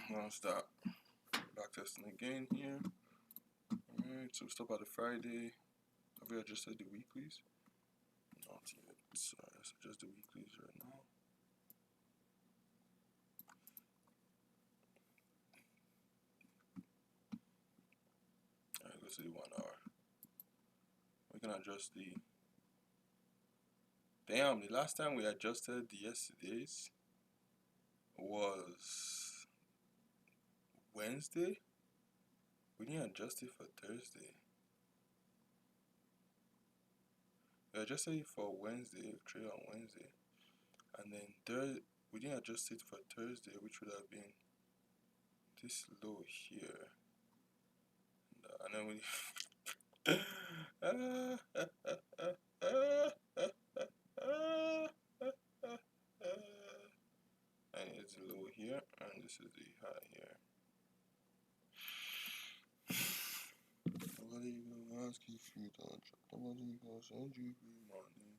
Now start back testing again here. Alright, so we stop at the Friday. Have we adjusted the weeklies? Not yet. So let's adjust the weeklies right now. Alright, go to the 1 hour. We can adjust the. Damn, the last time we adjusted the yesterday's was Wednesday. We didn't adjust it for Thursday. We adjusted it for Wednesday, trade on Wednesday, and then we didn't adjust it for Thursday, which would have been this low here, and then we. And it's low here, and this is the high here. Nobody gonna ask if you don't drop. Nobody gonna send you free money.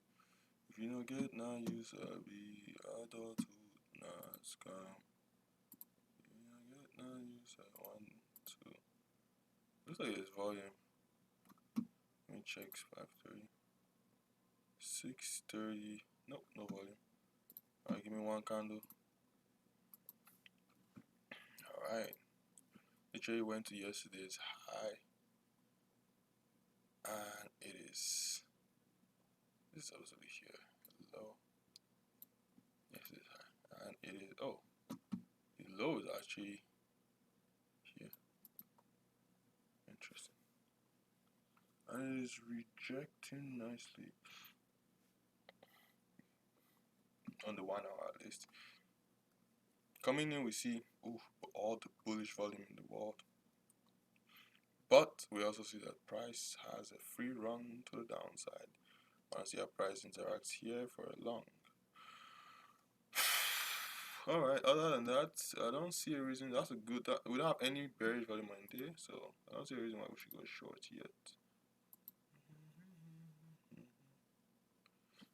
If you don't get now, you be adult to nah scam. If you don't get now, you say 1, 2. Looks like it's volume. Let me check 530. 630. Nope, no volume. Alright, give me one candle. Alright. Literally went to yesterday's high. And it is. This is supposed to be here. Low. Yes, it is high. And it is. Oh. The low is actually here. Interesting. And it is rejecting nicely. On the 1 hour at least. Coming in, we see all the bullish volume in the world. But we also see that price has a free run to the downside. Once your price interacts here for a long. Alright, other than that, I don't see a reason. That's a good. We don't have any bearish volume in there, so I don't see a reason why we should go short yet.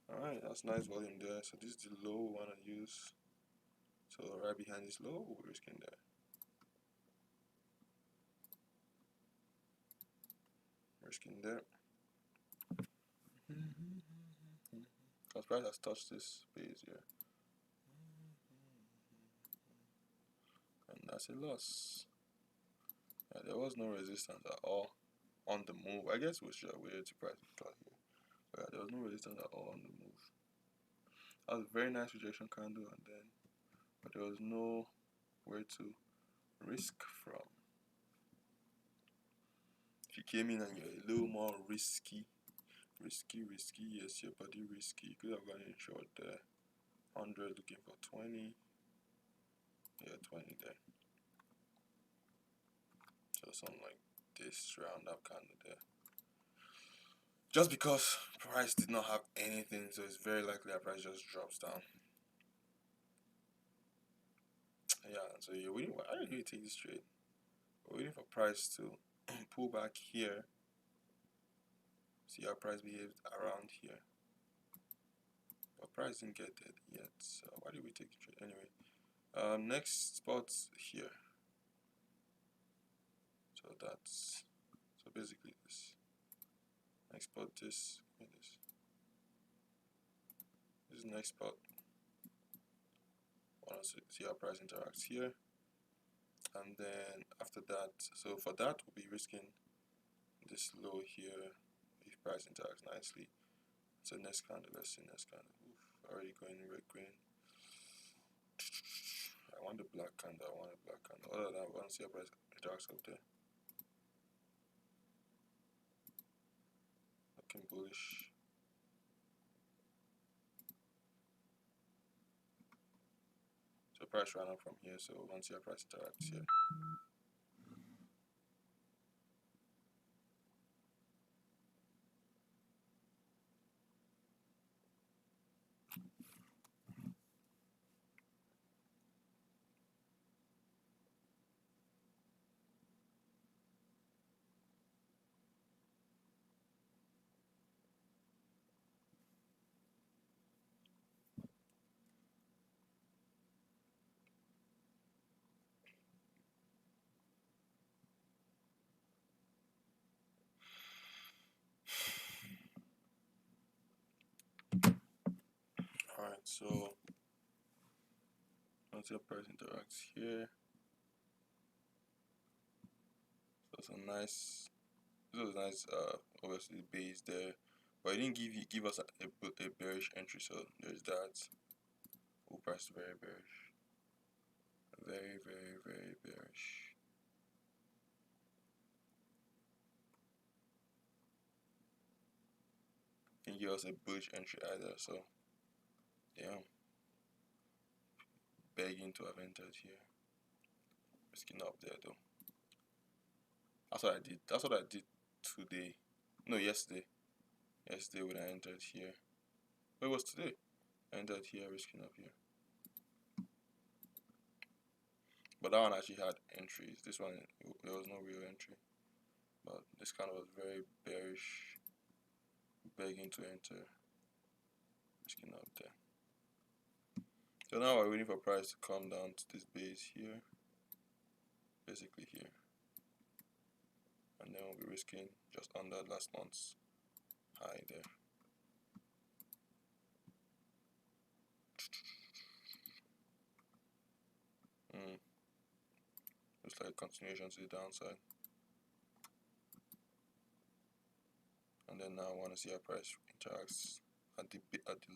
Alright, that's nice volume there. So this is the low we want to use. So right behind this low, we're risking there. Risking there. Because price has touched this base here. And that's a loss. Yeah, there was no resistance at all on the move. I guess we should have waited to price cut here. But yeah, there was no resistance at all on the move. That was a very nice rejection candle, and then but there was no where to risk from. If you came in and you're a little more risky, yes, your body risky. You could have gone in short there. 100 looking for 20. Yeah, 20 there. So something like this round up kind of there. Just because price did not have anything, so it's very likely that price just drops down. Yeah, so you're waiting. Why did you take this trade? We're waiting for price to pull back here. See how price behaved around here. But price didn't get it yet, so why did we take the trade anyway? Next spot's here. So that's basically this. Next spot, this. This is the next spot. Want to see how price interacts here, and then after that, so for that we'll be risking this low here if price interacts nicely. So next candle, let's see next candle. Already going red green. I want the black candle. Other than that, I want to see how price interacts up there. Looking bullish. So price ran up from here, so we want to see how price interacts here. So once your price interacts here, so it's a nice, this was a nice obviously base there, but it didn't give us a bearish entry, so there's that. Oh, price is very bearish, very bearish. Didn't give us a bullish entry either, so damn, begging to have entered here. Risking up there though. That's what I did. That's what I did today. No, yesterday. Yesterday when I entered here. But it was today. I entered here, risking up here. But that one actually had entries. This one, there was no real entry. But this kind of was very bearish, begging to enter, risking up there. So now we're waiting for price to come down to this base here, basically here. And then we'll be risking just under last month's high there. Looks like continuation to the downside. And then now I want to see how price interacts at the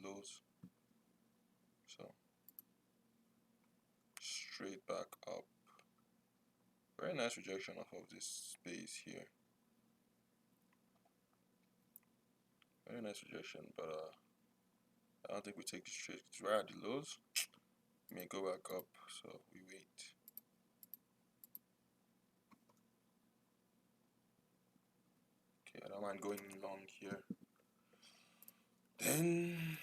lows. So straight back up. Very nice rejection off of this space here. Very nice rejection, but I don't think we take this trade. It's right at the lows. It may go back up, so we wait. Okay, I don't mind going long here. Then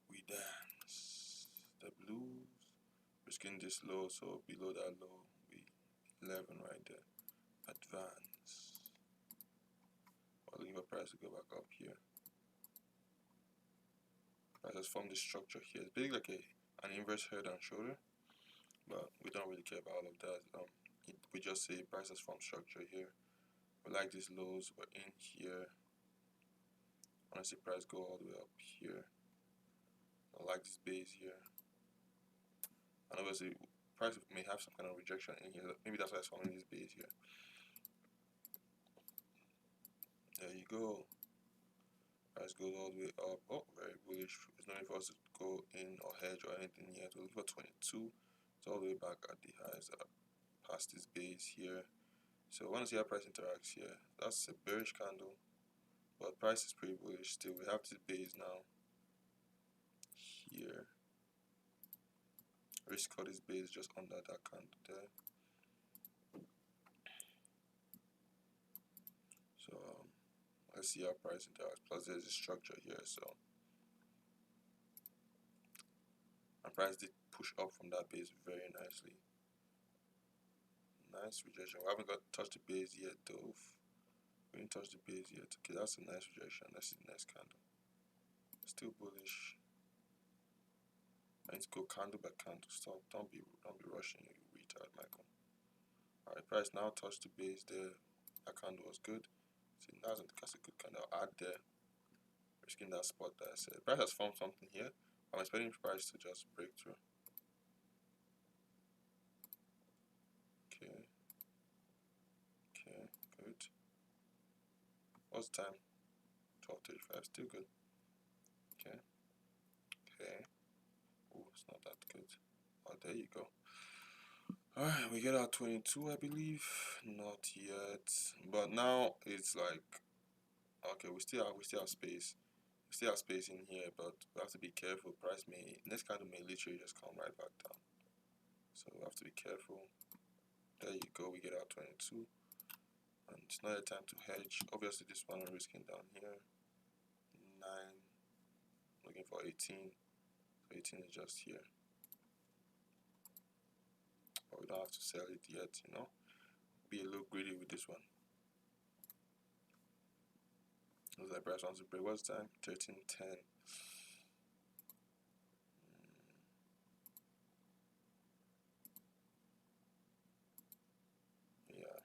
we dance. The blues. Risking this low, so below that low, we 11 right there. Advance. I'll leave a price to go back up here. Price has formed this structure here. It's basically like an inverse head and shoulder, but we don't really care about all of that. We just say price has formed structure here. We like these lows. We're in here. I want to see price go all the way up here. I like this base here. And obviously, price may have some kind of rejection in here. Maybe that's why it's forming this base here. There you go. Price goes all the way up. Oh, very bullish. There's no need for us to go in or hedge or anything yet. We'll look for 22. It's all the way back at the highs past this base here. So I want to see how price interacts here. That's a bearish candle, but price is pretty bullish still. We have this base now here. Risk for this base just under that candle there. So let's see how price interacts. Plus there's a structure here, so and price did push up from that base very nicely. Nice rejection. We haven't got touched the base yet though. We didn't touch the base yet. Okay, that's a nice rejection. That's the next candle. Still bullish. I need to go candle by candle. Stop. Don't be rushing, you retard, Michael. Alright, price now touched the base there. That candle was good. See, that's a good candle. I'll add there. Risking that spot that I said. Price has formed something here. I'm expecting price to just break through. Okay. Okay, good. What's the time? 12:35. Still good. Okay. Okay. Oh, it's not that good. Oh, there you go. Alright, we get our 22, I believe. Not yet. But now it's like, okay, we still have space. We still have space in here, but we have to be careful. Price next candle may literally just come right back down. So we have to be careful. There you go, we get our 22. And it's not a time to hedge. Obviously this one we're risking down here. 9. Looking for 18. 18 is just here. But we don't have to sell it yet, you know. Be a little greedy with this one. Looks like price wants to break. What's the time? 13:10. Yeah.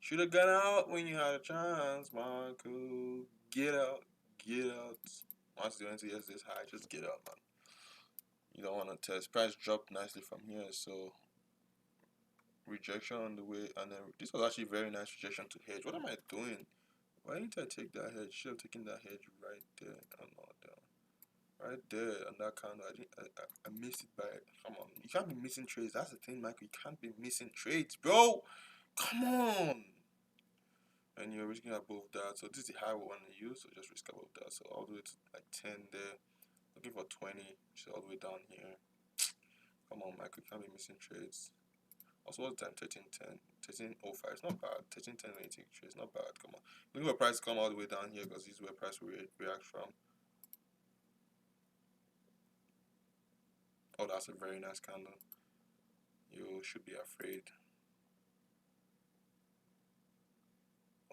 Should have got out when you had a chance, Michael. Get out. Get out. Once you enter yesterday's high, just get out, man. You don't want to test. Price dropped nicely from here, so rejection on the way, and then this was actually very nice rejection to hedge. What am I doing? Why didn't I take that hedge? Should have taken that hedge right there. I'm not down. Right there on that candle. I missed it by. Come on, you can't be missing trades. That's the thing, Michael. You can't be missing trades, bro. Come on. And you're risking above that. So this is the high we want to use. So just risk above that. So all the way to like 10 there. Looking for 20, which is all the way down here. Come on, Michael. You can't be missing trades. Also, what's the time? 13:10. 13:05. It's not bad. 13:10 when you take trades. Not bad. Come on. Looking for price to come all the way down here because this is where price will react from. Oh, that's a very nice candle. You should be afraid.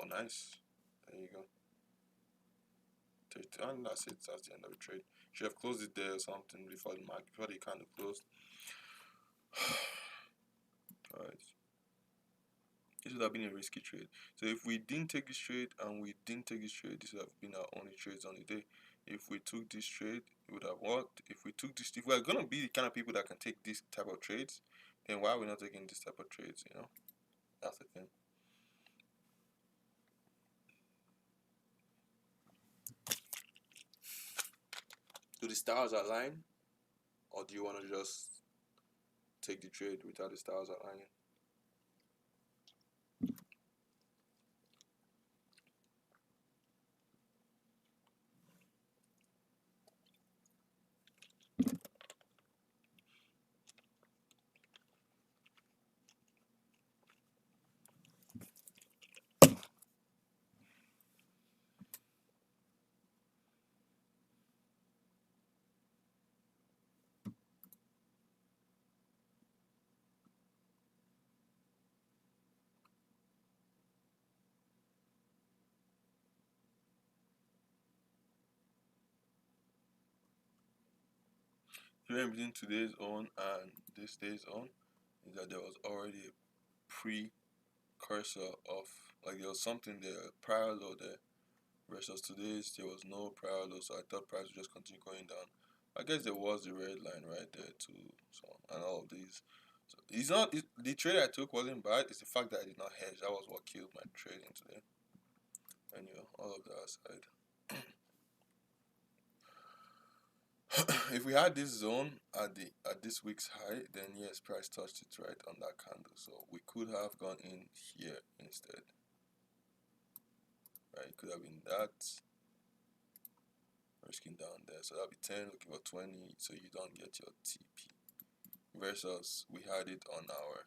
Oh, nice. There you go. And that's it. That's the end of the trade. Should have closed it there or something before the market, before the candle closed. Alright. This would have been a risky trade. So if we didn't take this trade and we didn't take this trade, this would have been our only trades on the day. If we took this trade, it would have worked. If we're gonna be the kind of people that can take this type of trades, then why are we not taking this type of trades? That's the thing. Do the stars align, or do you want to just take the trade without the stars aligning? The difference between today's own and this day's own is that there was already a precursor of, like, there was something there, parallel there, versus today's there was no parallel, so I thought price would just continue going down. I guess there was the red line right there too, so, and all of these. So the trade I took wasn't bad. It's the fact that I did not hedge. That was what killed my trading today. Anyway, all of that aside. If we had this zone at this week's high, then yes, price touched it right on that candle. So we could have gone in here instead. Right, it could have been that. Risking down there. So that'll be 10, looking for 20, so you don't get your TP. Versus we had it on our.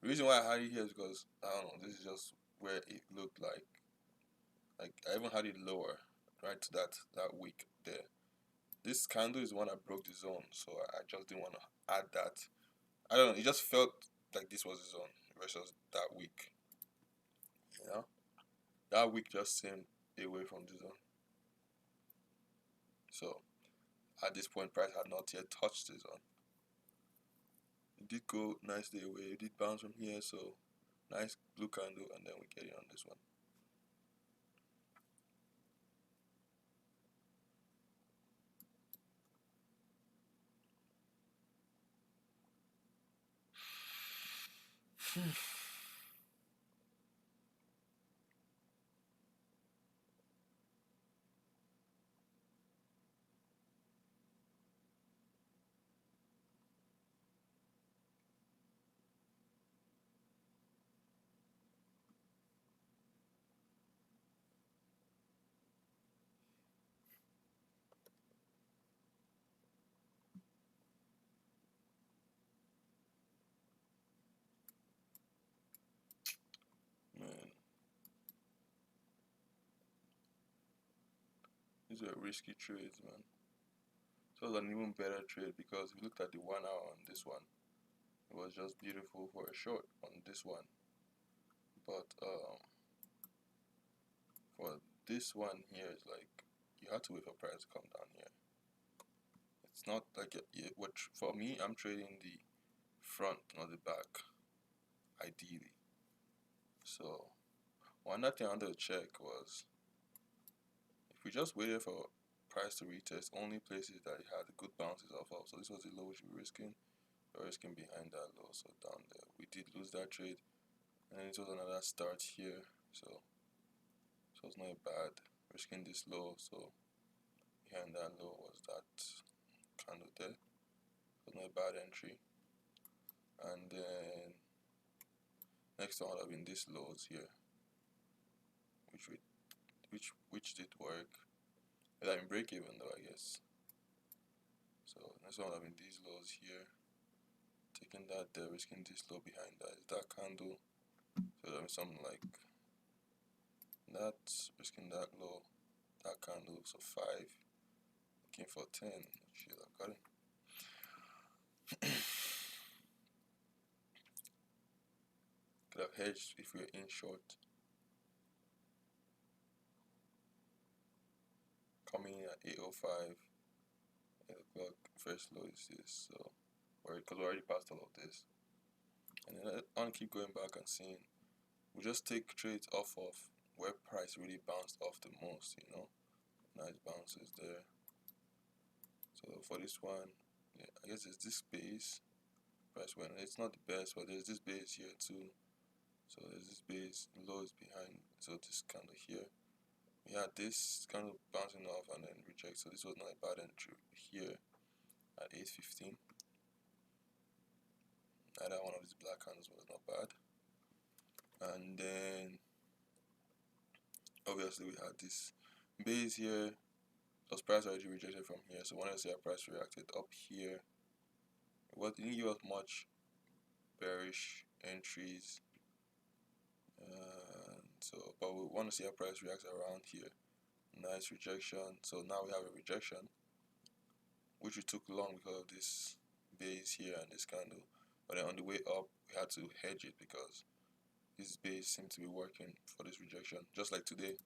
The reason why I had it here is because I don't know, this is just where it looked like I even had it lower, right to that wick there. This candle is the one that broke the zone, so I just didn't want to add that. I don't know, it just felt like this was the zone versus that wick. That wick just seemed away from the zone. So at this point, price had not yet touched the zone. It did go nicely away. It did bounce from here, so nice blue candle, and then we get it on this one. Man, these are risky trades, man. So it was an even better trade because we looked at the 1 hour on this one. It was just beautiful for a short on this one. But for this one here, it's like you have to wait for price to come down here. It's not like what for me. I'm trading the front, not the back, ideally. So one other thing I wanted to check was if we just waited for price to retest only places that it had good bounces off of. So this was the low which we were risking. We were risking behind that low, so down there. We did lose that trade, and then it was another start here. So it's not bad. Risking this low, so behind that low was that candle there. So not a bad entry. And then next one would have been this lows here, which did work. But I mean break even though, I guess. So next one would have been these lows here. Taking that there, risking this low behind that. Is that candle? So that means something like that, risking that low, that candle, so 5, looking for 10. Shit, I got it. Could have hedged if we were in short. Coming in at 8:05, 8 o'clock, first low is this, so because we already passed all of this. And then I want to keep going back and seeing, we just take trades off of where price really bounced off the most, you know. Nice bounces there. So for this one, yeah, I guess it's this base. Price went, it's not the best, but there's this base here too. So there's this base, low is behind, so this candle here. We had this kind of bouncing off and then reject, so this was not a bad entry here at 8:15. Either one of these black candles was not bad. And then obviously we had this base here. Those price already rejected from here, so when I see our price reacted up here, it didn't give us much bearish entries. But we want to see our price react around here. Nice rejection. So now we have a rejection, which we took long because of this base here and this candle. But then on the way up, we had to hedge it because this base seemed to be working for this rejection, just like today.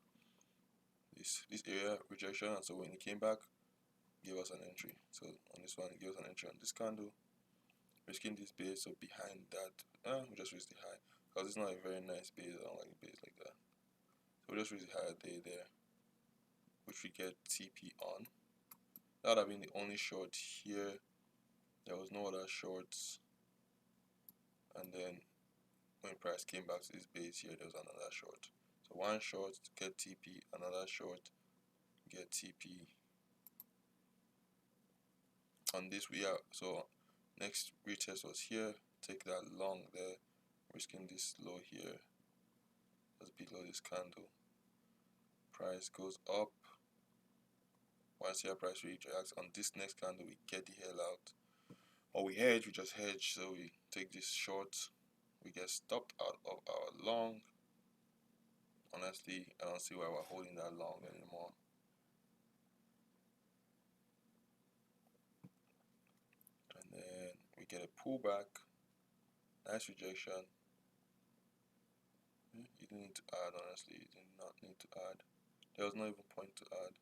This area rejection, and so when it came back, gave us an entry. So on this one, it gave us an entry on this candle, risking this base. So behind that, we just risked the high because it's not a very nice base. I don't like a base like that. So we just risked the higher day there, which we get TP on. That would have been the only short here. There was no other shorts. And then when price came back to this base here, there was another short. So one short, get TP, another short, get TP. On this we are, so next retest was here, take that long there, risking this low here, just below this candle. Price goes up. Once your price retracts on this next candle, we get the hell out. Or we hedge, we just hedge, so we take this short, we get stopped out of our long. Honestly, I don't see why we're holding that long anymore. And then we get a pullback, nice rejection. You didn't need to add, honestly, you did not need to add. There was no even point to add.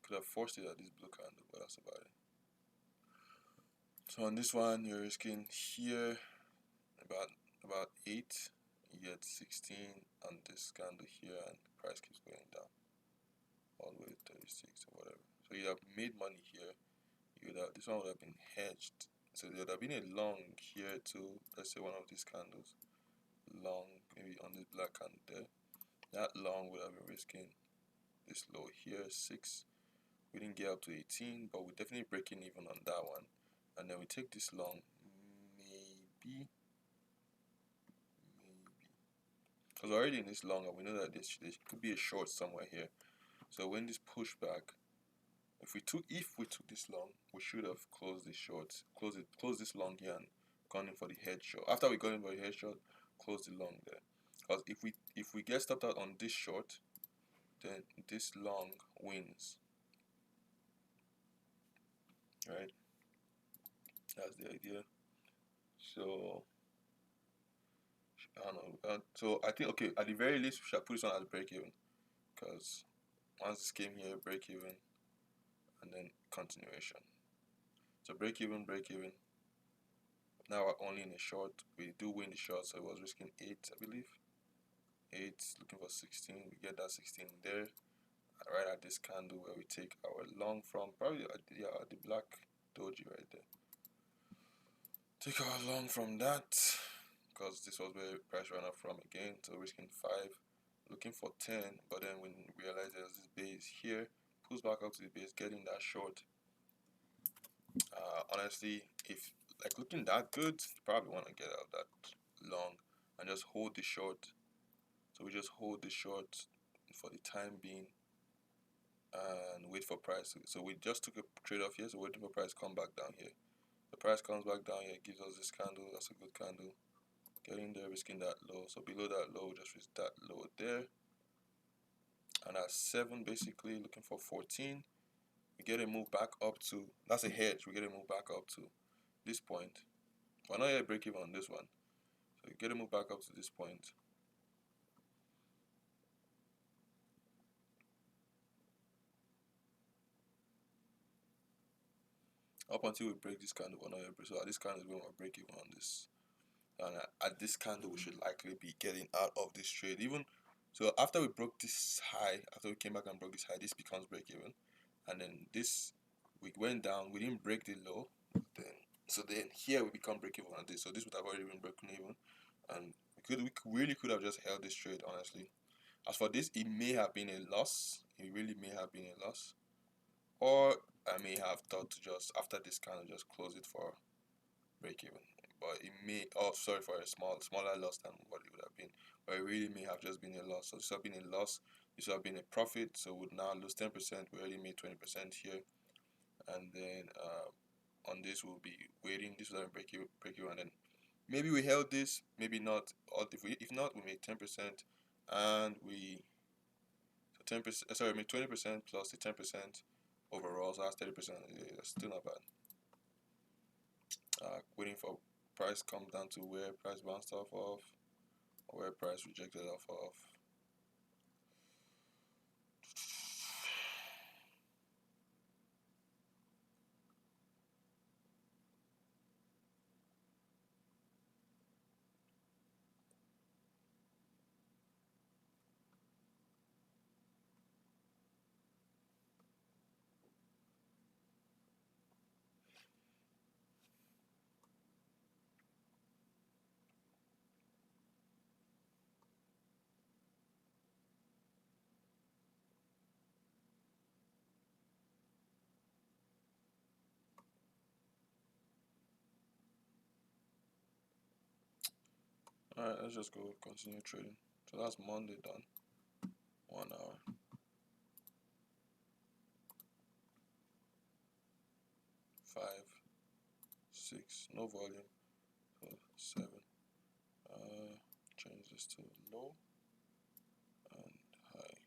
Could have forced it at this blue candle, but that's about it. So on this one, you're risking here about 8, you get 16 on this candle here, and the price keeps going down all the way to 36 or whatever. So you have made money here. This one would have been hedged. So there would have been a long here too. Let's say one of these candles, long maybe on this black candle there. That long would have been risking this low here, 6. We didn't get up to 18, but we're definitely breaking even on that one. And then we take this long, maybe, because we're already in this long, and we know that there could be a short somewhere here. So when this pushback, if we took this long, we should have closed this short, close this long here, and gone in for the head short. After we got in for the head short, close the long there. Because if we get stopped out on this short, then this long wins. Right? That's the idea. So I don't know. So I think, okay, at the very least we should put this one as break even, because once this came here, break even, and then continuation. So break even. Now we're only in a short. We do win the short, so it was risking 8, I believe. 8, looking for 16. We get that 16 there, right at this candle where we take our long from, probably the black doji right there. Take our long from that, because this was where price ran up from again. So risking 5, looking for 10, but then when we realize there's this base here, pulls back up to the base, getting that short. Honestly, if like looking that good, you probably want to get out that long and just hold the short. So we just hold the short for the time being and wait for price. So we just took a trade off here, so waiting for price come back down here. The price comes back down here, gives us this candle. That's a good candle. Getting there, risking that low. So below that low, just risk that low there. And at 7, basically looking for 14. We get a move back up to, that's a hedge. We get a move back up to this point. We're not yet break even on this one. So we get a move back up to this point. Up until we break this candle, we're not yet break. So at this candle is when we're break even on this. And at this candle, we should likely be getting out of this trade. Even so, after we broke this high, after we came back and broke this high, this becomes break even. And then this, we went down, we didn't break the low. Then here we become break even on this. So this would have already been broken even, and we really could have just held this trade, honestly. As for this, it may have been a loss. It really may have been a loss, or I may have thought to just after this kind of just close it for break even. But it may, oh sorry, for a smaller loss than what it would have been. But it really may have just been a loss. So this would have been a loss. This would have been a profit. So we would now lose 10%. We already made 20% here, and then on this we'll be waiting. This will have break even, and then maybe we held this, maybe not. Or if not, we made 10%, and we 10%. Sorry, we made 20% plus the 10% overall. So that's 30%. That's still not bad. Waiting for price come down to where price bounced off of, or where price rejected off of. Alright, let's just go continue trading. So that's Monday done. 1 hour. 5, 6, no volume. So 7. Change this to low and high.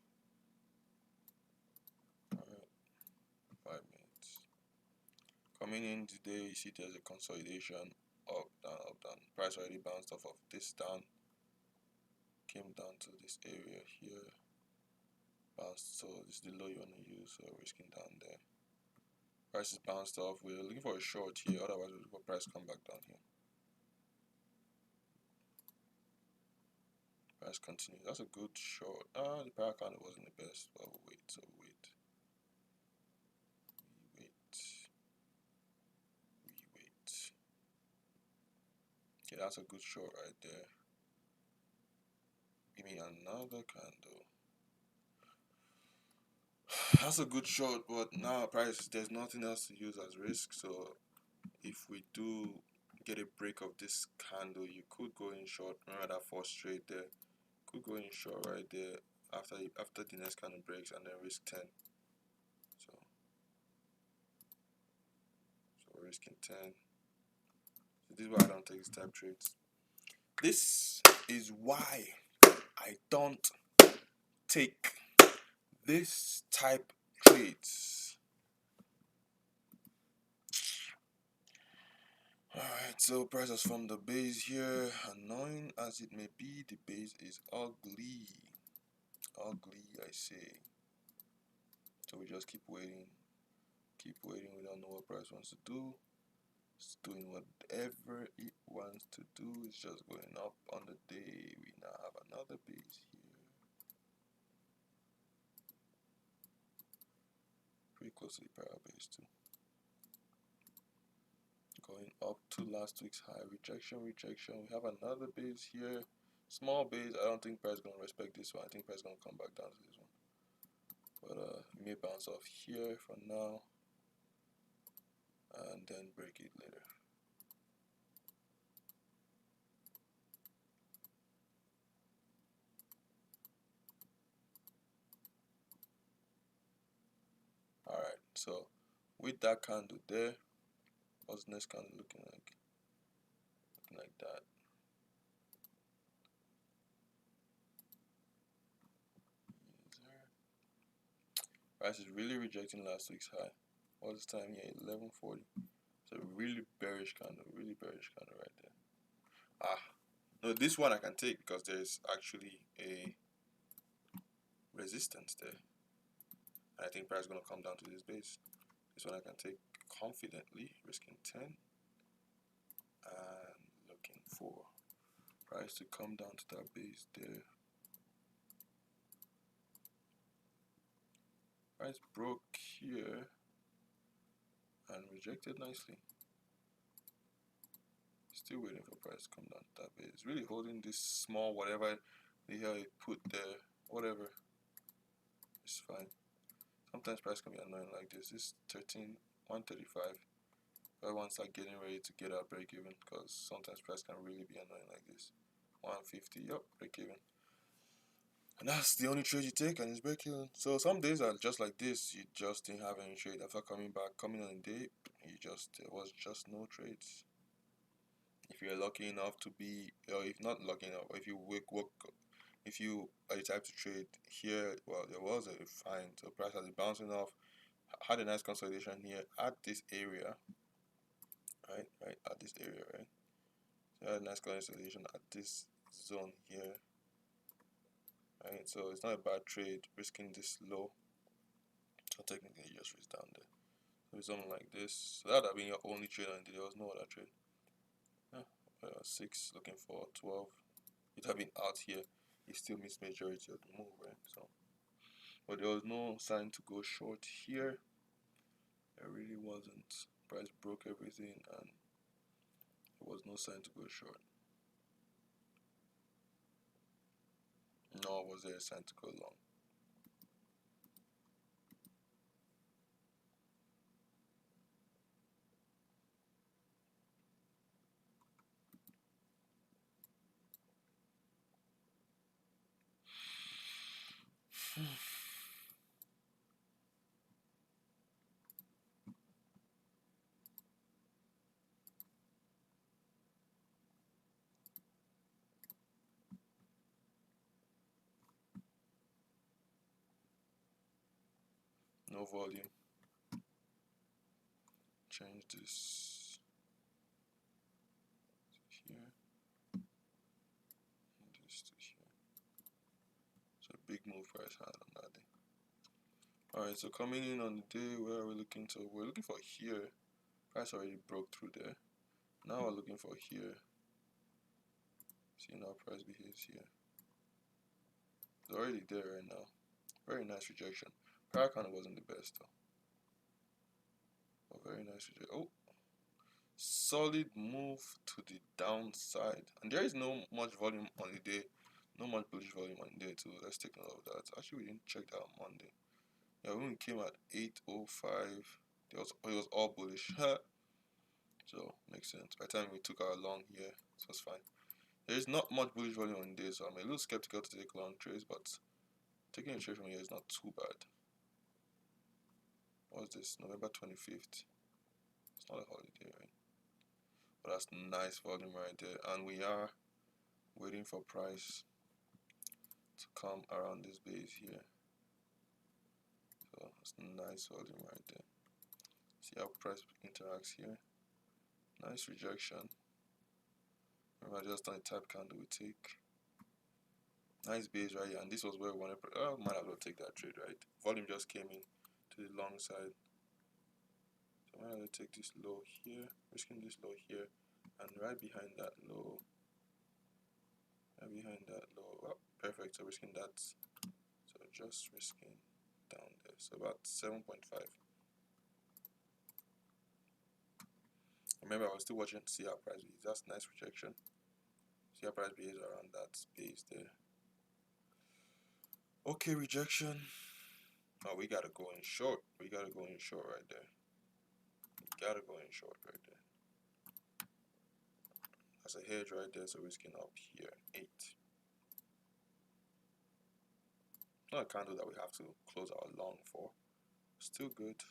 Alright, 5 minutes. Coming in today, you see there's a consolidation, up, down. Price already bounced off of this down, came down to this area here, bounced. So this is the low you want to use. So risking down there. Price is bounced off. We're looking for a short here. Otherwise, we're looking for price come back down here. Price continues. That's a good short. The power candle wasn't the best, but we'll wait. So we wait. Okay, that's a good short right there. Give me another candle. That's a good short, but now price, there's nothing else to use as risk. So if we do get a break of this candle, you could go in short. Remember that first trade there, could go in short right there after the next candle breaks, and then risk 10. So we're risking 10. So this is why I don't take this type trades. This is why I don't take this type trades. Alright, so prices from the base here, annoying as it may be, the base is ugly. Ugly, I say. So we just keep waiting. We don't know what price wants to do. It's doing whatever it wants to do. It's just going up on the day. We now have another base here. close to the parallel base too. Going up to last week's high, rejection. We have another base here, small base. I don't think price gonna respect this one. I think price gonna come back down to this one, but it may bounce off here for now and then break it later. All right, so with that candle there, what's the next candle looking like? Looking like that. Price is really rejecting last week's high. What's the time here? 11:40. It's a really bearish candle right there. Ah, no, this one I can take because there's actually a resistance there. I think price is gonna come down to this base. This one I can take confidently, risking 10 and looking for price to come down to that base there. Price broke here and rejected nicely. Still waiting for price to come down to that base. It's really holding this small whatever the hell it put there. Whatever. It's fine. Sometimes price can be annoying like this. This 135. I want to start getting ready to get out break even because sometimes price can really be annoying like this. 150, yep, break even. And that's the only trade you take, and it's break even. So some days are just like this. You just didn't have any trade. After coming on a day, there was just no trades. If you're lucky enough to be, or if not lucky enough, if you if you are the type to trade here, well, there was a fine. So price has been bouncing off. Had a nice consolidation here at this area, right at this area, right. So had a nice consolidation at this zone here, right. So it's not a bad trade risking this low. So technically you just risk down there. So something like this. So that would have been your only trade, and there was no other trade. 6 looking for 12. It have been out here. You still missed majority of the move, right? So, but there was no sign to go short here. There really wasn't. Price broke everything, and there was no sign to go short. Nor was there a sign to go long. No volume. Change this to here. And this to here. So big move price had on that day. Alright, so coming in on the day, where are we looking to? We're looking for here. Price already broke through there. Now we're looking for here. Seeing how price behaves here. It's already there right now. Very nice rejection. Prior candle wasn't the best though. But very nice rejection. Oh, solid move to the downside. And there is no much volume on the day. No much bullish volume on the day too. Let's take note of that. Actually, we didn't check that on Monday. Yeah, when we came at 8:05, it was all bullish. So makes sense. By the time we took our long here, so it's fine. There is not much bullish volume on the day, so I'm a little skeptical to take long trades, but taking a trade from here is not too bad. What's this? November 25th. It's not a holiday, right? But that's nice volume right there. And we are waiting for price to come around this base here. So it's nice volume right there. See how price interacts here. Nice rejection. Remember, just on the type candle we take. Nice base right here, and this was where we wanted. Might as well take that trade, right? Volume just came in to the long side. So might as well take this low here, risking this low here, and right behind that low. Oh, perfect. So risking that. So just risking down there. So about 7.5. Remember, I was still watching to see how price behaves. That's nice rejection. See how price behaves around that space there. Okay, rejection. Oh, we gotta go in short. We gotta go in short right there. Gotta go in short right there. That's a hedge right there, so we're risking up here. 8. Not a candle that we have to close our long for. Still good.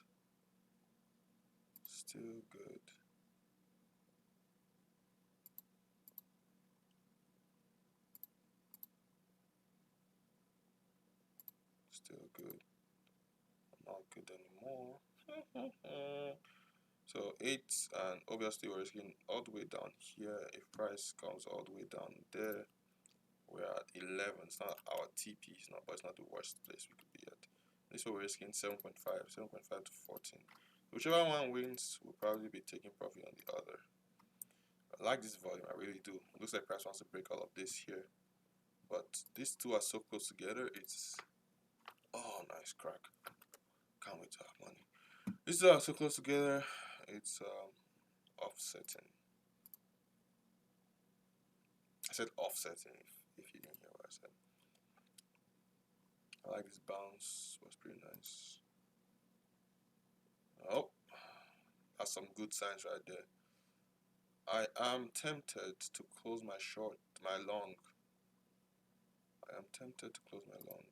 Still good. Still good. Not good anymore. So 8, and obviously we're risking all the way down here. If price comes all the way down there, we're at 11. It's not our TP, but it's not the worst place we could be at. This one we're risking 7.5 to 14. Whichever one wins, we'll probably be taking profit on the other. I like this volume, I really do. It looks like price wants to break all of this here, but these two are so close together. It's nice crack. Can't wait to have money. These two are so close together. It's offsetting. I said offsetting if you didn't hear what I said. I like this bounce. Was pretty nice. Oh, that's some good signs right there. I am tempted to close my short, my long. I am tempted to close my long.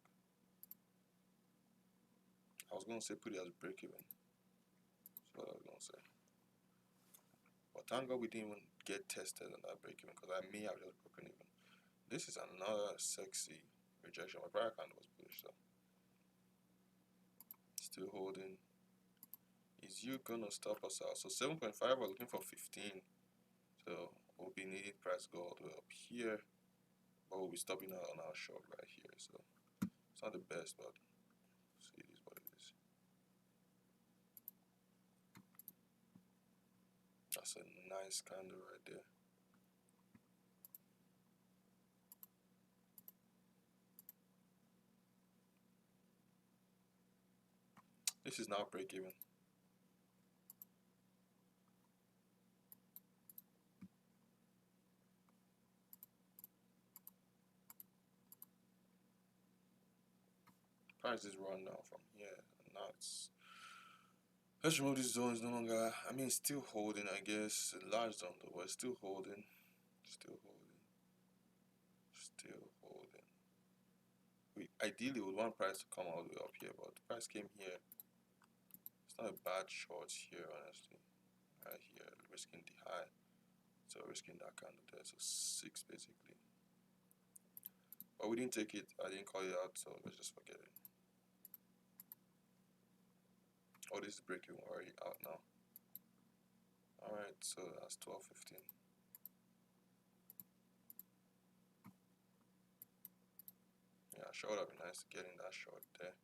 I was gonna say put it as break even. That's what I was gonna say. But thank God we didn't even get tested on that break even, because I may have just broken even. This is another sexy rejection. My prior candle was bullish, so still holding. Is you gonna stop us out? So 7.5, we're looking for 15. So we'll be needing price to go all the way up here, but we'll be stopping out on our short right here. So it's not the best, but see, it is what it is. That's a nice candle right there. This is now break even. Price is run now from here, and now it's. Let's remove this zone. It's no longer. I mean, it's still holding. I guess a large zone though, but it's still holding. Still holding. Still holding. We ideally would want price to come all the way up here, but the price came here. It's not a bad short here, honestly. Right here, risking the high. So risking that candle there. So 6 basically. But we didn't take it. I didn't call it out, so let's just forget it. Oh, this is breaking already out now. Alright, so that's 12.15. Yeah, sure would have been nice getting that short there.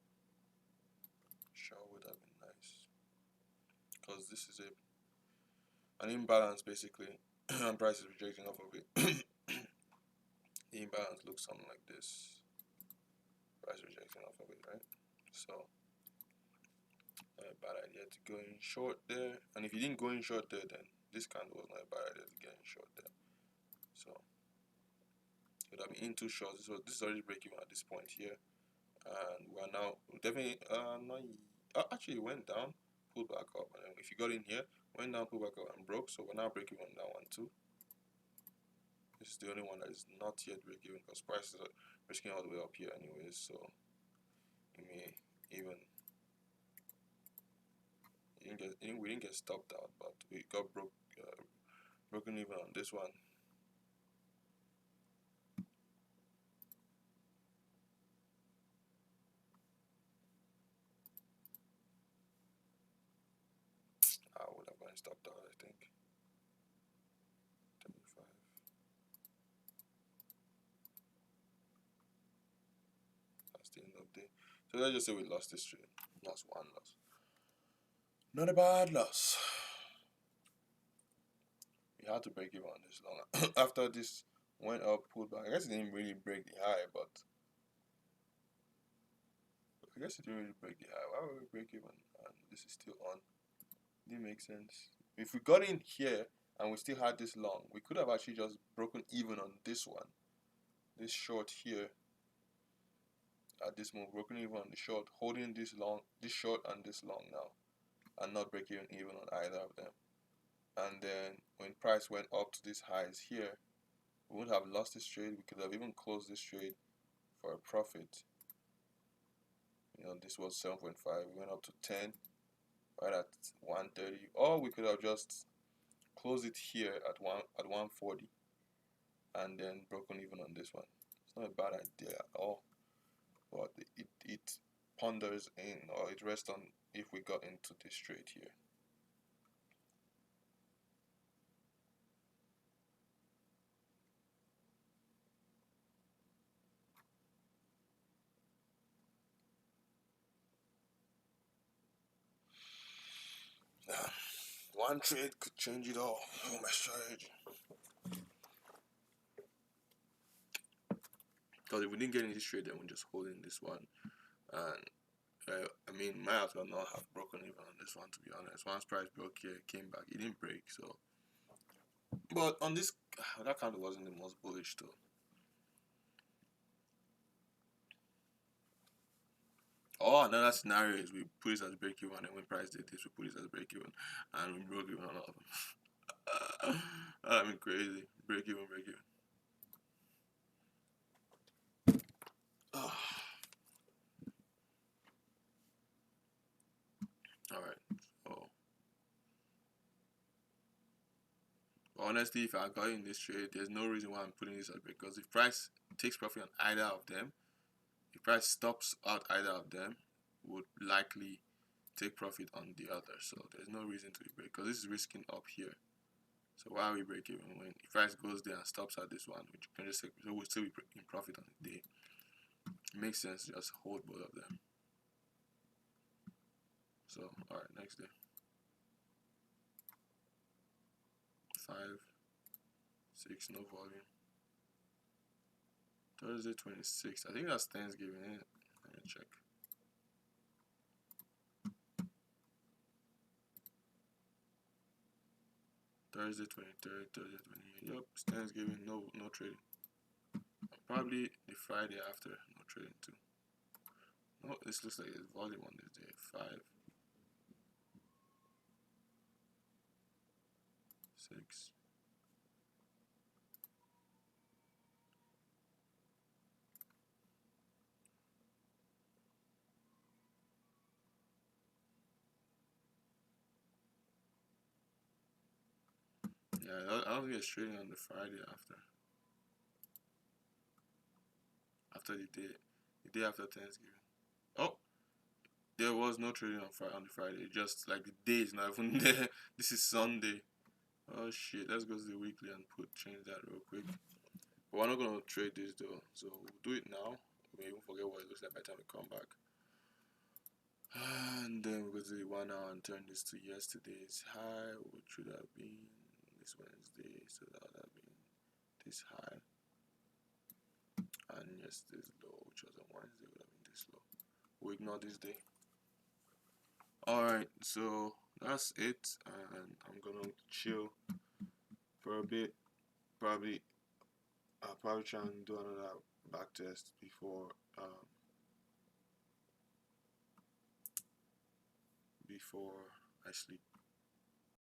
Sure would have been nice. Because this is an imbalance basically. And price is rejecting off of it. The imbalance looks something like this. Price rejecting off of it, right? So not a bad idea to go in short there. And if you didn't go in short there, then this candle was not a bad idea to get in short there. So it would have been in too short. This is already breaking at this point here. And we're now definitely not actually it went down, pulled back up, and then if you got in here, went down, pulled back up and broke. So we're now breaking on that one too. This is the only one that is not yet break even, because prices are risking all the way up here anyways, so it may even we didn't get stopped out, but we got broken even on this one. I would have gotten stopped out, I think. 35. That's the end of the day. So let's just say we lost this trade. Lost one loss. Not a bad loss. We had to break even on this long. After this went up, pulled back. I guess it didn't really break the high, but I guess it didn't really break the high. Why would we break even? And this is still on. Didn't make sense. If we got in here and we still had this long, we could have actually just broken even on this one, this short here. At this move, broken even on the short, holding this long, this short and this long now, and not breaking even on either of them. And then when price went up to these highs here, we would have lost this trade. We could have even closed this trade for a profit. You know, this was 7.5. We went up to 10, right at 130. Or we could have just closed it here at 140, and then broken even on this one. It's not a bad idea at all. But it ponders in, or it rests on if we got into this trade here. One trade could change it all. Oh, my strategy. Because if we didn't get in this trade, then we're just holding this one. And I mean, might as well not have broken even on this one, to be honest. Once price broke here, came back, it didn't break. So, but on this, that candle wasn't the most bullish though. Oh, another scenario is we put it as break even, and when price did this, we put it as break even, and we broke even on all of them. I mean, crazy. Break even, break even. Oh. Alright, so honestly, if I got in this trade, there's no reason why I'm putting this as break, because if price takes profit on either of them, if price stops out either of them, would likely take profit on the other. So there's no reason to be break, because this is risking up here. So why are we break even when if price goes there and stops at this one, which can just say, so we'll still be in profit on the day. It makes sense to just hold both of them. So alright, next day. 5, 6, no volume. Thursday 26th. I think that's Thanksgiving, isn't it? Let me check. Thursday 23rd, Thursday 28th. Yep, it's Thanksgiving. No trading. Probably the Friday after, no trading too. No, this looks like it's volume on this day. 5, 6. Yeah, I don't think it's trading on the Friday after. After the day after Thanksgiving. Oh, there was no trading on the Friday. Just like the day is not even there. This is Sunday. Oh shit! Let's go to the weekly and change that real quick. But we're not gonna trade this though, so we'll do it now. We may even forget what it looks like by the time we come back. And then we'll go to the 1 hour and turn this to yesterday's high, which should have been this Wednesday, so that would have been this high. And yesterday's low, which was on Wednesday, would have been this low. We'll ignore this day. Alright, so that's it, and I'm gonna chill for a bit. I'll probably try and do another back test before I sleep.